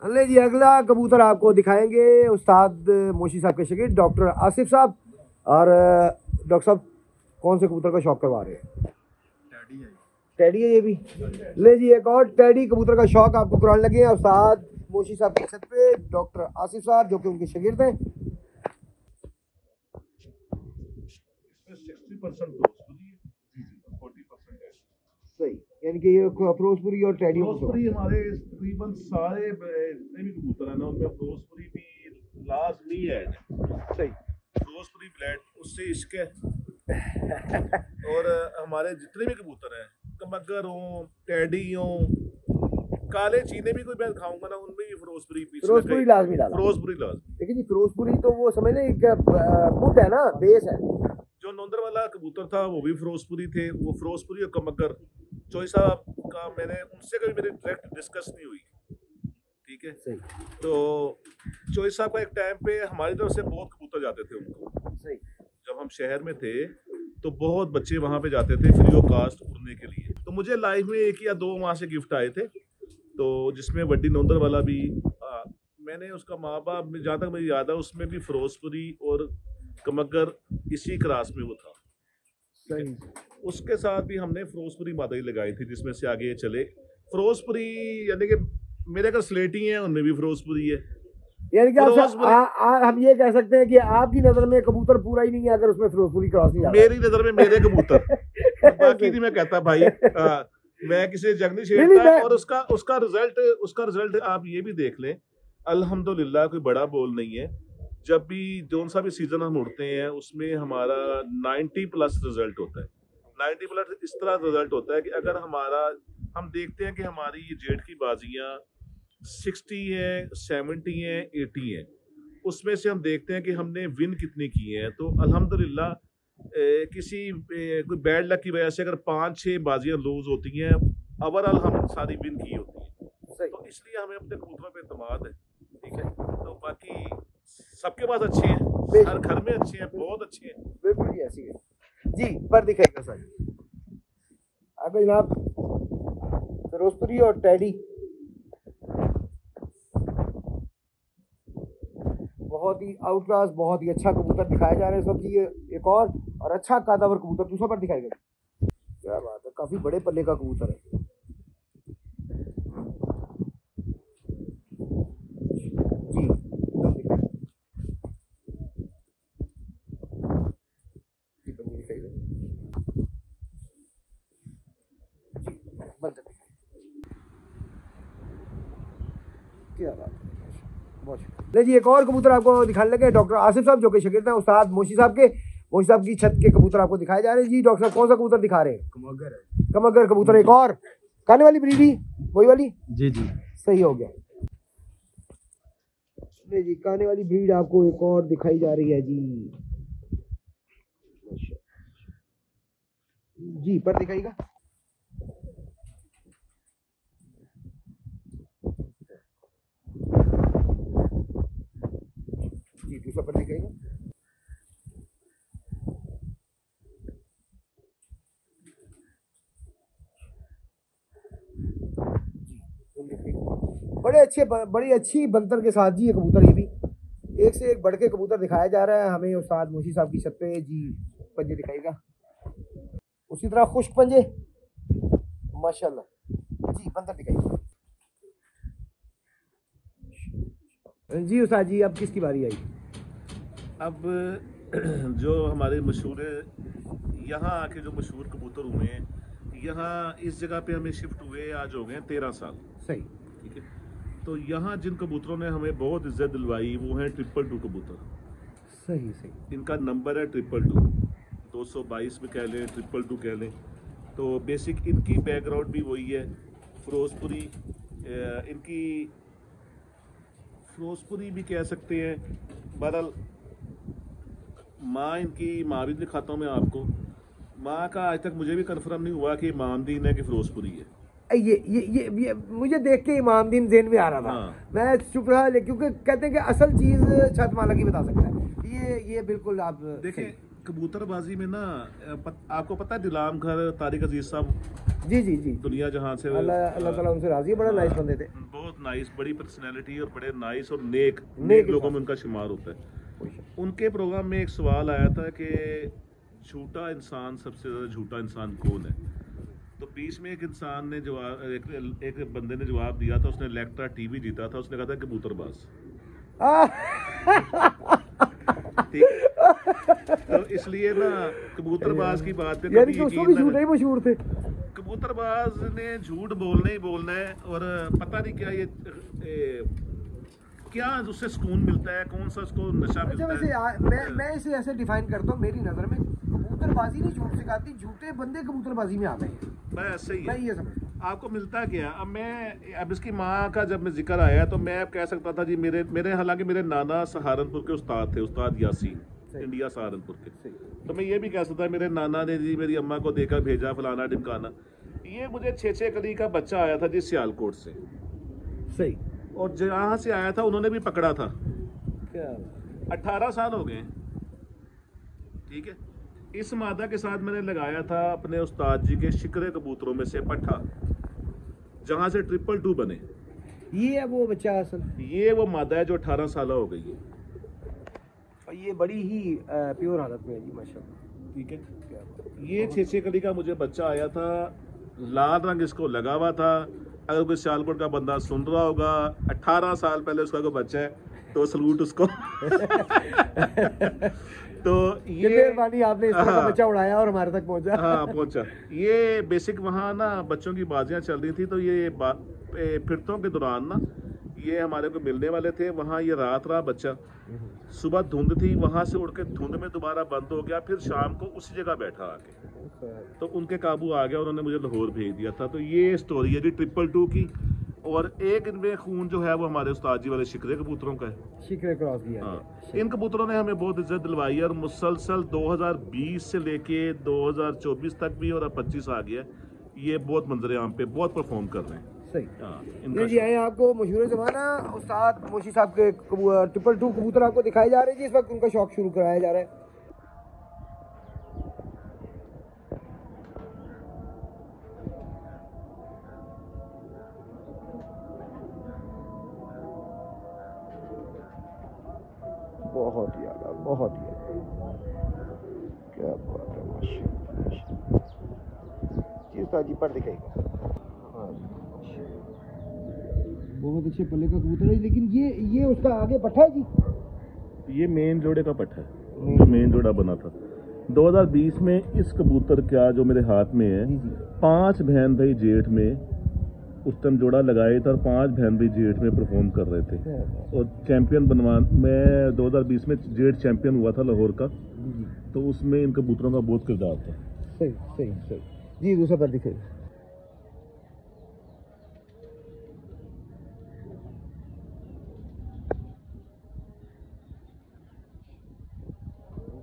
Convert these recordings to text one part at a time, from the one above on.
ले जी अगला कबूतर आपको दिखाएंगे उस्ताद मोशी साहब के शागिर्द डॉक्टर आसिफ साहब। और डॉक्टर साहब कौन से कबूतर का शौक करवा रहे हैं? टैडी है ये भी। ले जी एक और टैडी कबूतर का शौक आपको कराने लगे हैं उस्ताद मोशी साहब की छत पे डॉक्टर आसिफ साहब जो कि उनके शागिर्द हैं। 60% सही, यानी कि ये फिरोजपुरी और टैडी फिरोजपुरी हमारे तकरीबन सारे जितने भी कबूतर है ना उनमें फिरोजपुरी भी लाजमी है। सही, फिरोजपुरी ब्लैड उससे इश्क है। और हमारे जितने भी कबूतर हैं कमगर हो टैडी हो काले चीने भी कोई मैं खाऊंगा ना उनमें भी फिरोजपुरी लाजमी डाला। फिरोजपुरी लाजमी। देखिए जी फिरोजपुरी तो वो समझ लें एक बुट है ना, बेस है। जो नौंदर वाला कबूतर था वो भी फिरोजपुरी थे। वो फिरोजपुरी और कमगर चोई साहब का मैंने उनसे कभी मेरी डायरेक्ट डिस्कस नहीं हुई। ठीक है सही। तो चोई साहब का एक टाइम पे हमारी तरफ से बहुत कबूतर जाते थे उनको। सही। जब हम शहर में थे तो बहुत बच्चे वहाँ पे जाते थे फ्री ऑफ कास्ट उड़ने के लिए। तो मुझे लाइफ में 1 या 2 वहाँ से गिफ्ट आए थे। तो जिसमें वड्डी नौंदर वाला भी मैंने उसका माँ बाप जहाँ तक मुझे याद है उसमें भी फिरोजपुरी और कमगर इसी क्रास में वो था। सही। उसके साथ भी हमने फिरोजपुरी मादई लगाई थी जिसमें से आगे चले फिरोजपुरी यानी कि मेरे अगर स्लेटी हैं उनमें भी फिरोजपुरी है। यानी कि हम ये कह सकते हैं कि आपकी नजर में कबूतर पूरा ही नहीं है अगर उसमें फिरोजपुरी क्रॉस नहीं आता। मेरी नजर में मेरे कबूतर बाकी नहीं मैं कहता भाई मैं किसी जंग नहीं छेड़ता। और उसका रिजल्ट आप ये भी देख लें अल्हम्दुलिल्लाह कोई बड़ा बोल नहीं है। जब भी जोन सा भी सीजन हम उड़ते हैं उसमें हमारा 90+ रिजल्ट होता है। 90+ इस तरह रिजल्ट होता है कि अगर हम देखते हैं कि हमारी ये जेट की बाजियां 60 है 70 है 80 है उसमें से हम देखते हैं कि हमने विन कितनी की है। तो अल्हम्दुलिल्लाह कोई बैड लक की वजह से अगर 5-6 बाजियां लूज होती हैं ओवरऑल हम सारी विन की होती है। तो इसलिए हमें अपने कबूतरों पे एतमाद है। ठीक है तो बाकी सबके पास अच्छे हैं हर घर में अच्छे हैं बहुत अच्छे हैं। बिल्कुल जी ऐसी है जी। पर दिखाएगा सर आगे जनाब फिरोजपुरी और टैडी बहुत ही आउट क्लास बहुत ही अच्छा कबूतर दिखाया जा रहा है इस वक्त। ये एक और अच्छा कादावर कबूतर दूसरा पर दिखाएगा। क्या बात है, काफी बड़े पल्ले का कबूतर है जी। क्या बात है, ले जी एक और कबूतर आपको दिखाने लगे डॉक्टर आसिफ साहब जो कि शागिर्द हैं उस्ताद मोशी साहब के। मोशी साहब की छत के कबूतर आपको दिखाए जा रहे हैं जी। डॉक्टर साहब कौन सा कबूतर दिखा रहे हैं? कमगर है। कमगर कबूतर एक और खाने वाली ब्रीडी वही वाली जी जी सही हो गया। ले जी खाने वाली ब्रीड आपको एक और दिखाई जा रही है जी। जी पर दिखाएगा जी दूसरा पर दिखाएगा। बड़ी अच्छी बंतर के साथ जी ये कबूतर ये भी एक से एक बढ़ के कबूतर दिखाया जा रहा है हमें उस्ताद मोशी साहब की छत पे जी। पंजे दिखाएगा उसी तरह खुश्क पंजे माशाल्लाह जी। बंतर दिखाएगा जी। उस्ताद जी अब किसकी बारी आई? अब जो हमारे मशहूर यहाँ आके जो मशहूर कबूतर हुए हैं यहाँ इस जगह पे हमें शिफ्ट हुए आज हो गए 13 साल। सही। ठीक है तो यहाँ जिन कबूतरों ने हमें बहुत इज्जत दिलवाई वो हैं 222 कबूतर। सही सही। इनका नंबर है 222 222 में कह लें 222 कह लें। तो बेसिक इनकी बैकग्राउंड भी वही है फिरोजपुरी। इनकी फिरोजपुरी भी कह सकते हैं। बहरहाल माँ इनकी माँ भी दिखाता हूँ मैं आपको। माँ का आज तक मुझे भी कंफर्म नहीं हुआ कि इमामदीन है कि फिरोजपुरी है। ये मुझे देख के इमामदीन ज़हन में आ रहा था। हाँ। मैं चुप रहा क्योंकि कहते हैं कि असल चीज़ छत माला की बता सकता है। ये बिल्कुल आप देखें कबूतरबाजी में ना आपको पता है दिलाम घर तारिक अजीज साहब, जी जी जी, दुनिया जहां से अल्लाह अल्लाह ताला उनसे राजी है, बड़ा नाइस बंदे थे, बहुत नाइस, बड़ी पर्सनैलिटी और बड़े नाइस और नेक नेक लोगों में उनका शुमार होता है। उनके प्रोग्राम में एक सवाल आया था कि झूठा इंसान, सबसे ज़्यादा झूठा इंसान कौन है? तो बीच में एक इंसान ने जवाब, एक बंदे ने जवाब दिया था, उसने इलेक्ट्रा टीवी जीता था, उसने कहा था कबूतरबाज। ठीक है, तो इसलिए ना कबूतरबाज की बात पे यानी कि उसको भी झूठे ही मशहूर थे। कबूतरबाज ने झूठ बोलना ही बोलना है, और पता नहीं क्या ये क्या उससे सुकून मिलता है, कौन सा उसको नशा मिलता वैसे है। मैं इसे ऐसे डिफाइन करता हूँ, मेरी नज़र में कबूतरबाजी नहीं झूठ सिखाती, झूठे बंदे कबूतरबाजी में आ गए हैं। बस सही मैं है। ये समझता हूँ। आपको मिलता क्या? अब इसकी माँ का जब मैं जिक्र आया तो मैं कह सकता था जी, मेरे हालांकि मेरे नाना सहारनपुर के उस्ताद थे, उस्ताद यासीन, इंडिया सहारनपुर के। तो मैं ये भी कह सकता, मेरे नाना ने जी मेरी अम्मा को देकर भेजा फलाना ढिमकाना। ये मुझे 6 कली का बच्चा आया था जी सियालकोट से, सही, और जहाँ से आया था उन्होंने भी पकड़ा था। क्या 18 साल हो गए, ठीक है। इस मादा के साथ मैंने लगाया था अपने उस्ताद जी के शिकरे कबूतरों में से पट्ठा, जहां से 222 बने। ये है वो बच्चा असल, ये वो मादा है जो 18 साल हो गई है, और ये बड़ी ही प्योर हालत में है जी माशाल्लाह। ठीक है। ये 6 कली का मुझे बच्चा आया था, लाल रंग इसको लगा हुआ था। अगर कोई सियालकोट का बंदा सुन रहा होगा, 18 साल पहले उसका कोई बच्चा है, तो सलूट उसको। तो ये मेहरबानी, आपने इस तरह का बच्चा उड़ाया और हमारे तक पहुंचा। हाँ पहुंचा। ये बेसिक वहाँ ना बच्चों की बाजियां चल रही थी, तो ये फिरतों के दौरान ना ये हमारे को मिलने वाले थे वहाँ। ये रात रहा बच्चा, सुबह धुंध थी, वहाँ से उड़ के धुंध में दोबारा बंद हो गया, फिर शाम को उसी जगह बैठा आके, तो उनके काबू आ गया, उन्होंने मुझे लाहौर भेज दिया था। तो ये स्टोरी है जी 222 की। और एक इनमें खून जो है वो हमारे उस्ताद जी वाले शिकरे कबूतरों का है, शिकरे क्रॉस दिया। हाँ, इन कबूतरों ने हमें बहुत इज्जत दिलवाई है, और मुसलसल 2020 से लेके 2024 तक भी, और अब 25 आ गया, ये बहुत मंजर आम पे बहुत परफॉर्म कर रहे हैं। सही। हाँ, ये जी आए आपको मशहूर ज़माना उस्ताद मोशी साहब के 222 कबूतर आपको दिखाए जा रहे हैं जी। इस वक्त उनका शौक शुरू कराया जा रहा है। बहुत ही आला, बहुत ही आला, क्या बात है, माशाल्लाह। जी उस्ताद जी पर दिखाइएगा। हाँ, बहुत अच्छे पल्ले का कबूतर है, लेकिन ये उसका आगे पट्ठा है जी। ये मेन जोड़े का पट्टा है, जो मेन जोड़ा बना था 2020 में। इस कबूतर का जो मेरे हाथ में है, 5 बहन भाई जेठ में उस टाइम जोड़ा लगाए था, और 5 बहन भाई जेठ में परफॉर्म कर रहे थे, और चैंपियन मैं 2020 में जेठ चैंपियन हुआ था लाहौर का, तो उसमें इन कबूतरों का बहुत किरदार था। सही सही सही जी। दूसरा पर दिखाइए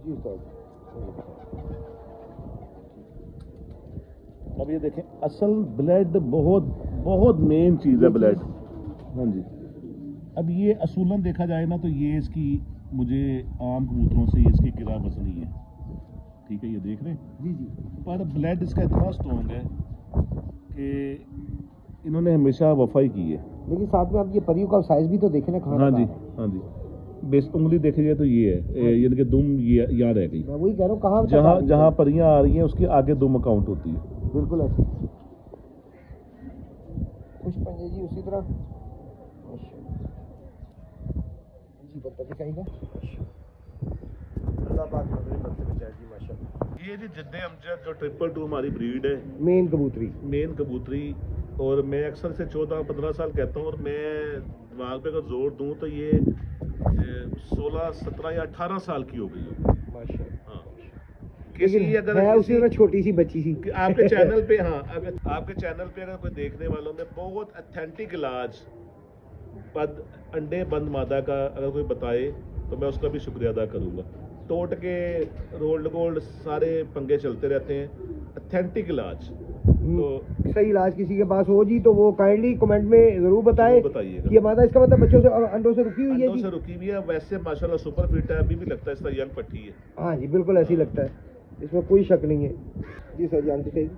जी उस्ताद। अब ये देखें, असल ब्लड बहुत बहुत मेन चीज़ है ब्लड। हाँ जी। अब ये असूलन देखा जाए ना, तो ये इसकी मुझे आम कबूतरों से इसकी गिरा वजनी है, ठीक है, ये देख रहे हैं जी जी। पर ब्लड इसका इतना स्ट्रॉन्ग है कि इन्होंने हमेशा वफाई की है। लेकिन साथ में आप ये परियों का साइज भी तो देखें ना, कहाँ हाँ का जी, है। हाँ जी। बेस उंगली देखिए तो ये है, यानी कि दुम ये यहाँ रह गई। मैं वही कह रहा हूँ, कहाँ जहाँ जहाँ परियां आ रही हैं उसके आगे दुम अकाउंट होती है। बिल्कुल ऐसे खुश पंजे जी उसी तरह जी पत्ता दिखाएगा। अल्लाह पाक नजर बद से बचाए जी माशाल्लाह। ये जी जिद्दे अमजद जो 222 हमारी ब्रीड है, मेन कबूतरी, मेन कबूतरी। और मैं अक्सर से 14-15 साल कहता हूँ, और मैं दिमाग पे अगर जोर दूँ तो ये 16, 17 या 18 साल की हो गई हो माशाल्लाह। हाँ। किसी अगर है उसी तरह छोटी सी बच्ची सी आपके चैनल पे, हाँ, अगर आपके चैनल पे अगर कोई देखने वालों में बहुत अथेंटिक इलाज अंडे बंद मादा का अगर कोई बताए, तो मैं उसका भी शुक्रिया अदा करूँगा। टोट के रोल्ड गोल्ड सारे पंगे चलते रहते हैं, अथेंटिक इलाज तो सही इलाज किसी के पास हो जी तो वो काइंडली कमेंट में जरूर बताएं। बताइएगा ये मादा इसका मतलब बच्चों से अंडों से रुकी हुई है अंडों जी? से रुकी हुई है। वैसे माशाल्लाह सुपर फिट है, अभी भी लगता है इस तरह यंग पट्टी है। हाँ जी बिल्कुल ऐसे ही लगता है, इसमें कोई शक नहीं है जी। सर जी आंटी सही।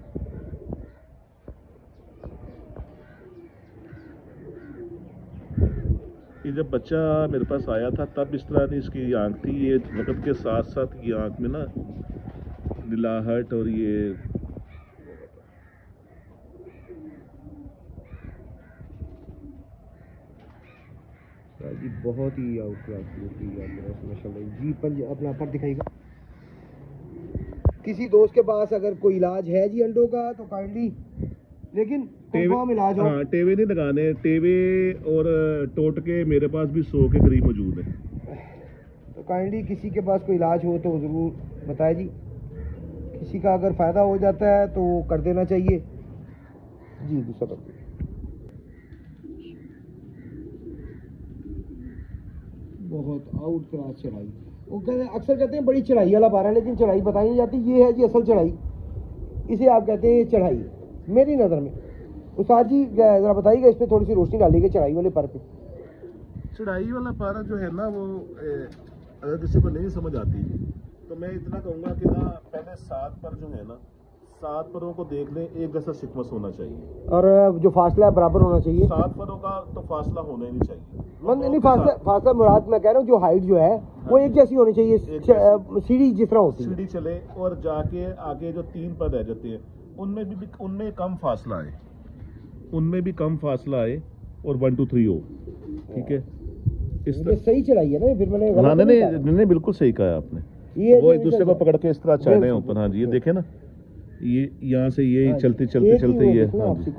ये जब बच्चा मेरे पास आया था तब इस तरह नहीं इसकी आंख थी, ये वक्त के साथ साथ ये आंख में ना नीलाहट और ये जी बहुत ही आउट क्लास माशाल्लाह जी। पंज अपना पर दिखाइएगा। किसी दोस्त के पास अगर कोई इलाज है जी अंडों का तो काइंडली, लेकिन कंफर्म इलाज हो। हाँ टेवे नहीं लगाने, टेवे और टोटके मेरे पास भी 100 के करीब मौजूद है। तो काइंडली किसी के पास कोई इलाज हो तो ज़रूर बताएं जी। किसी का अगर फ़ायदा हो जाता है तो वो कर देना चाहिए जी। दूसरा कर बहुत आउट क्लास चढ़ाई, वो अक्सर कहते हैं बड़ी चढ़ाई वाला पारा, लेकिन चढ़ाई बताई नहीं जाती। ये है जी असल चढ़ाई, इसे आप कहते हैं चढ़ाई मेरी नज़र में। उस्ताद जी ज़रा बताइएगा इस पर थोड़ी सी रोशनी डालिएगा चढ़ाई वाले पर पे। चढ़ाई वाला पारा जो है ना वो अगर किसी को नहीं समझ आती तो मैं इतना कहूँगा कि ना पहले 7 पर जो है ना 7 परों को देख लें, एक जैसा सिक्वेंस होना चाहिए और जो फासला है बराबर होना चाहिए। 7 परों का तो फासला होना ही नहीं चाहिए। नहीं फासला मुराद मैं कह रहा हूँ जो हाइट जो है वो एक जैसी होनी चाहिए, सीढ़ी जिस तरह होती है सीढ़ी चले और जाके आगे जो 3 पर रह जाते हैं उनमें कम फासला आए, उनमें भी कम फासला आए और 1 2 3 हो। ठीक है, इस तरह सही चढ़ाई है ना। फिर मैंने हाँ नहीं बिल्कुल सही कहा आपने। ये वो एक दूसरे को पकड़ के इस तरह चढ़ रहे हैं ऊपर। हाँ जी ये देखे ना, ये यहाँ से ये चलते ये हाँ जी हाँ जी।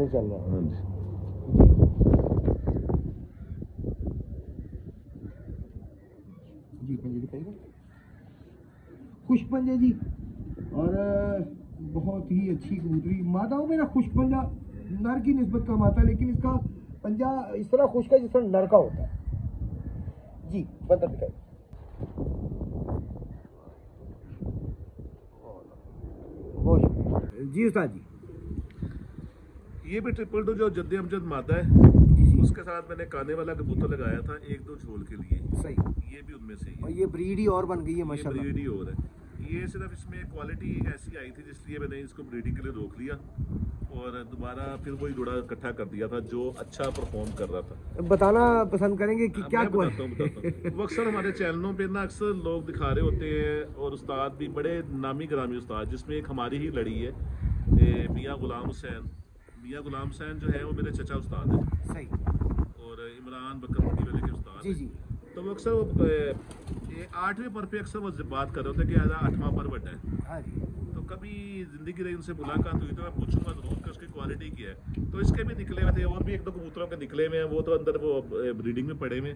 जी पंजे दिखाइएगा। खुश पंजे जी, और बहुत ही अच्छी कबूतरी मादा हो। मेरा खुश पंजा नर की निस्बत कम आता है, लेकिन इसका पंजा इस तरह खुश्क है जिस तरह नर का होता है जी। बंदर दिखाइए जी। उस्ताद जी ये भी 222 जो जद्दे अमजद मादा है, उसके साथ मैंने काने वाला कबूतर लगाया था 1-2 झोल के लिए। सही, ये भी उनमें से ही है। और ये ब्रीड ही और बन गई है माशाल्लाह। ब्रीड ही और है। ये सिर्फ इसमें क्वालिटी ऐसी आई थी जिसलिए मैंने इसको ब्रीडिंग के लिए रोक लिया और दोबारा फिर वही जोड़ा इकट्ठा कर दिया था जो अच्छा परफॉर्म कर रहा था। बताना पसंद करेंगे कि क्या बताता हूँ। वो अक्सर हमारे चैनलों पे ना अक्सर लोग दिखा रहे होते हैं और उस्ताद भी बड़े नामी ग्रामी उस्ताद, जिसमें एक हमारी ही लड़ी है मियाँ गुलाम हुसैन। मियाँ गुलाम हुसैन जो है वो मेरे चचा उस्ताद है। सही। और इमरान बकरपुरी वाले के उस्ताद जी जी। तो वो अक्सर वो 8वें पर पे अक्सर वो बात कर रहे होते कि 8वां पर बटा है। हाँ जी। तो कभी जिंदगी रही उनसे मुलाकात हुई तो मैं पूछूंगा जरूर कि उसकी क्वालिटी क्या है। तो इसके भी निकले हुए थे और भी 1-2 कबूतरों के निकले हुए हैं, वो तो अंदर वो ब्रीडिंग में पड़े हुए।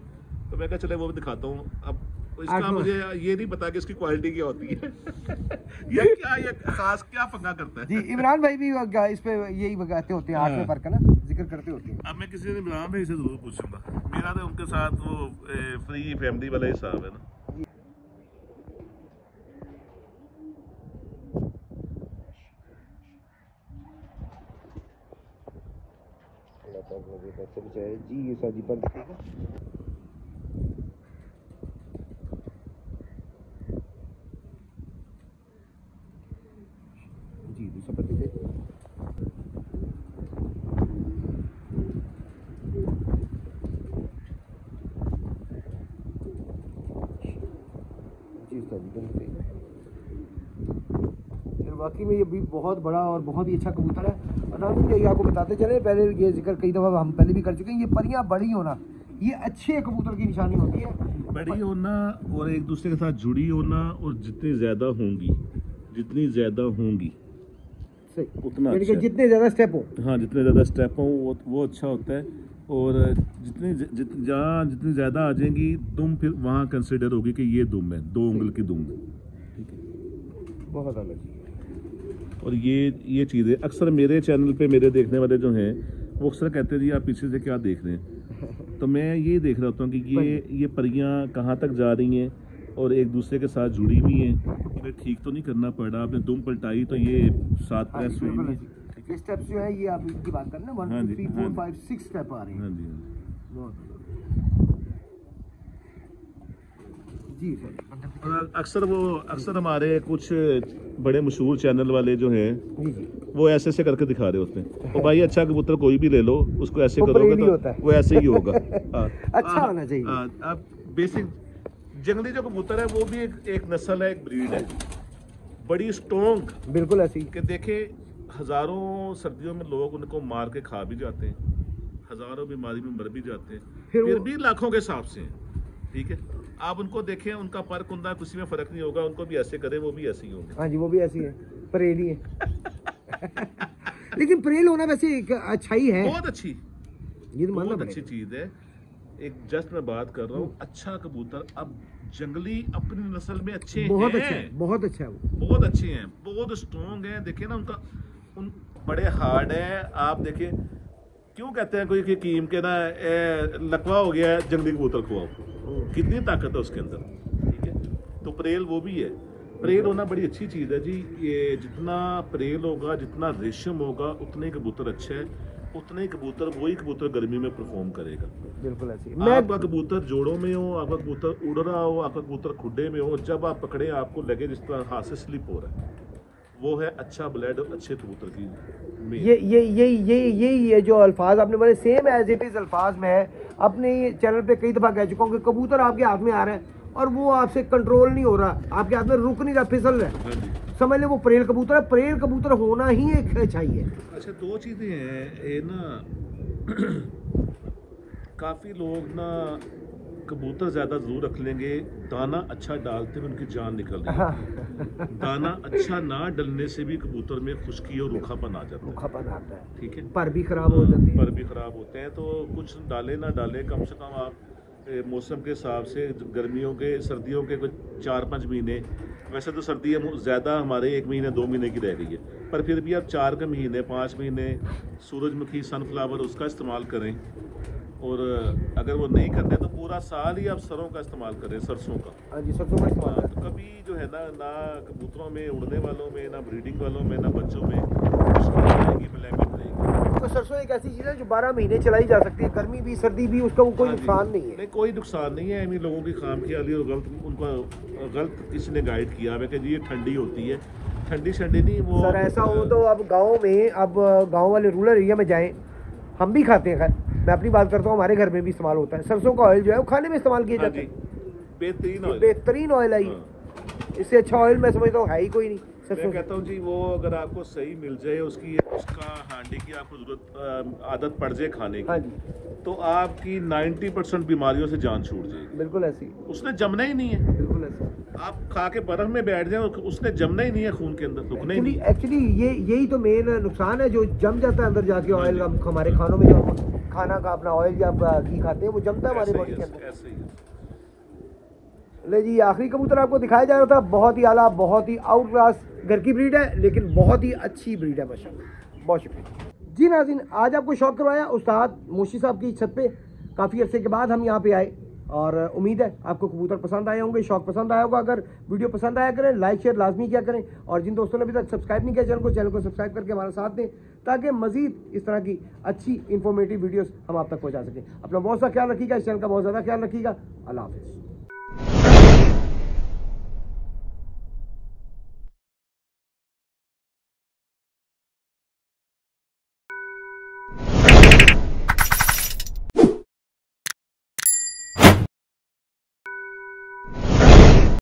तो मैं कहा चले वो भी दिखाता हूँ। अब इसका मुझे ये नहीं पता कि इसकी क्वालिटी क्या होती है ये खास क्या पंगा करता है जी। इमरान भाई भी इस पे यही बताते होते हैं, 8वें पर का ना जिक्र करते होते हैं। अब मैं किसी दिन इमरान भाई से जरूर पूछूंगा, मेरा तो उनके साथ वो फ्री फैमिली वाला हिसाब है ना। जी ये सर जी पर दिखेगा जी। दूसरा पर दिखेगा जी। सर जी वाकई में ये भी बहुत बड़ा और बहुत ही अच्छा कबूतर है। और नाज़रीन यही आपको बताते चले, पहले ये जिक्र कई दफ़ा हम पहले भी कर चुके हैं, ये परियां बड़ी होना ये अच्छे कबूतर की निशानी होती है। बड़ी होना और एक दूसरे के साथ जुड़ी होना, और जितनी ज़्यादा होंगी सही उतना यानी कि अच्छा जितने ज़्यादा स्टेप हो। हाँ जितने ज़्यादा स्टेप हो वो अच्छा होता है। और जहाँ जितनी ज़्यादा आ जाएंगी दुम फिर वहाँ कंसिडर होगी कि ये दुम है, 2 उंगल की दुम है। ठीक है, बहुत अलग। और ये चीज़ें अक्सर मेरे चैनल पे मेरे देखने वाले जो हैं वो अक्सर कहते हैं जी आप पीछे से क्या देख रहे हैं। तो मैं ये देख रहा होता हूँ कि ये परियां कहाँ तक जा रही हैं और एक दूसरे के साथ जुड़ी हुई हैं। इन्हें ठीक तो नहीं करना पड़ रहा, आपने दुम पलटाई तो ये साथ प्रेस हुई। ये स्टेप्स जो है ये आप इनकी बात कर रहे हैं 1 2 3 4 5 6 स्टेप आ रहे हैं। हाँ जी बहुत जी सर। और अक्सर हमारे कुछ बड़े मशहूर चैनल वाले जो हैं जी जी वो ऐसे करके दिखा रहे होते हैं। और भाई अच्छा कबूतर कोई भी ले लो, उसको ऐसे वो करोगे परेली होता है। तो वो ऐसे ही होगा। अच्छा होना चाहिए। अब बेसिक जंगली जो कबूतर है वो भी एक नस्ल है, एक ब्रीड है, बड़ी स्ट्रॉन्ग। बिल्कुल ऐसी कि देखे हजारों सर्दियों में लोग उनको मार के खा भी जाते हैं, हजारों बीमारी में मर भी जाते हैं, फिर भी लाखों के हिसाब से हैं। ठीक है, आप उनको देखें, उनका पर कुंदा किसी में फर्क नहीं होगा, उनको भी ऐसे करें वो भी ऐसे ही होंगे। हाँ जी, वो भी ऐसी है, परेली है। लेकिन परेल होना वैसे एक अच्छाई है, बहुत अच्छी, ये तो बहुत अच्छी चीज है। एक जस्ट मैं बात कर रहा हूँ, अच्छा कबूतर अब जंगली अपनी नस्ल में अच्छे बहुत हैं, अच्छा है, बहुत अच्छा है वो, बहुत अच्छे हैं, बहुत स्ट्रॉन्ग हैं। देखिए ना उनका बड़े हार्ड है। आप देखिए क्यों कहते हैं कोई कि कीम के ना लकवा हो गया है जंगली कबूतर को, कितनी ताकत है उसके अंदर। ठीक है, तो परेल वो भी है। परेल होना बड़ी अच्छी चीज़ है जी। ये जितना परेल होगा, जितना रेशम होगा, उतने कबूतर अच्छे है, उतने कबूतर वही कबूतर गर्मी में परफॉर्म करेगा। बिल्कुल ऐसी। आपका कबूतर जोड़ों में हो, आपका कबूतर उड़ रहा हो, आपका कबूतर खुड्डे में हो, जब आप पकड़े आपको लगे जिस तरह हाथ से स्लिप हो रहा है, वो है अच्छा ब्लड और अच्छे कबूतर की मेल। ये जो अल्फाज आपने बोले सेम एज इट इज अल्फाज में अपने चैनल पे कई दफा कह चुका हूँ कि कबूतर आपके हाथ में आ रहा है और वो आपसे कंट्रोल नहीं हो रहा, आपके हाथ में रुक नहीं रहा, फिसल रहा है, समझ ले वो परेल कबूतर है। परेल कबूतर होना ही एक अच्छाई है। अच्छा, दो चीजें हैं ये ना काफी लोग ना कबूतर ज्यादा दूर रख लेंगे, दाना अच्छा डालते हुए उनकी जान निकल रही है। दाना अच्छा ना डलने से भी कबूतर में खुश्की और रूखापन आ जाता है, रूखापन आता है, ठीक है, पर भी खराब हो जाते हैं, पर भी खराब होते हैं। तो कुछ डाले ना डाले, कम से कम आप मौसम के हिसाब से गर्मियों के सर्दियों के कुछ 4-5 महीने, वैसे तो सर्दी ज़्यादा हमारे 1 महीने 2 महीने की रह गई है, पर फिर भी आप 4 के महीने 5 महीने सूरजमुखी सनफ्लावर उसका इस्तेमाल करें। और अगर वो नहीं करते तो पूरा साल ही आप सरों का इस्तेमाल करें, सरसों का। हाँ जी, सरसों का इस्तेमाल तो कभी जो है ना कबूतरों में, उड़ने वालों में, ना ब्रीडिंग वालों में, ना बच्चों में मुश्किल आएगी, ब्लैमिट रहेगी। तो सरसों एक ऐसी चीज़ है जो 12 महीने चलाई जा सकती है, गर्मी भी सर्दी भी, उसका कोई नुकसान नहीं है। नहीं, कोई नुकसान नहीं है। इन लोगों की खामख्याली और गलत किसी ने गाइड किया है कि जी ये ठंडी होती है, ठंडी शंडी नहीं वो। सर ऐसा हो तो अब गाँव में, अब गाँव वाले रूरल एरिया में जाएँ, हम भी खाते हैं, खैर मैं अपनी बात करता हूँ, हमारे घर में भी इस्तेमाल होता है। सरसों का ऑयल जो है वो खाने में इस्तेमाल किया जाता है, बेहतरीन ऑयल है। इससे अच्छा ऑयल मैं समझता हूँ है ही कोई नहीं। मैं कहता हूँ जी वो अगर आपको सही मिल जाए, उसका हांडी की आपको जरूरत आदत पड़ जाए खाने की, हाँ जी, तो आपकी 90% बीमारियों से जान छूट जाएगी। बिल्कुल ऐसी, उसने जमना ही नहीं है। बिल्कुल ऐसी। आप खा के बर्फ में बैठ जाए, उसने जमना ही नहीं है खून के अंदर, रुकना ही नहीं। एक्चुअली यही तो मेन नुकसान है, जो जम जाता है अंदर जाके ऑयल। हमारे खानों में जो खाना का अपना ऑयल या घी खाते हैं वो जमता है हमारी बॉडी के अंदर। ऐसे ही है। ले जी, आखिरी कबूतर आपको दिखाया जा रहा था, बहुत ही आला, बहुत ही आउट क्लास घर की ब्रीड है, लेकिन बहुत ही अच्छी ब्रीड है माशाल्लाह। बहुत शुक्रिया जी नाज़रीन, आज आपको शौक करवाया उस्ताद मोशी साहब की छत पे। काफ़ी अरसे के बाद हम यहाँ पे आए और उम्मीद है आपको कबूतर पसंद आए होंगे, शौक पसंद आया होगा। अगर वीडियो पसंद आया करें, लाइक शेयर लाजमी किया करें, और जिन दोस्तों ने अभी तक सब्सक्राइब नहीं किया चैनल को सब्सक्राइब करके हमारा साथ दें, ताकि मजीद इस तरह की अच्छी इंफॉर्मेटिव वीडियोस हम आप तक पहुँचा सकें। अपना बहुत सा ख्याल रखिएगा, इस चैनल का बहुत ज़्यादा ख्याल रखिएगा। अल्लाह हाफ़िज़।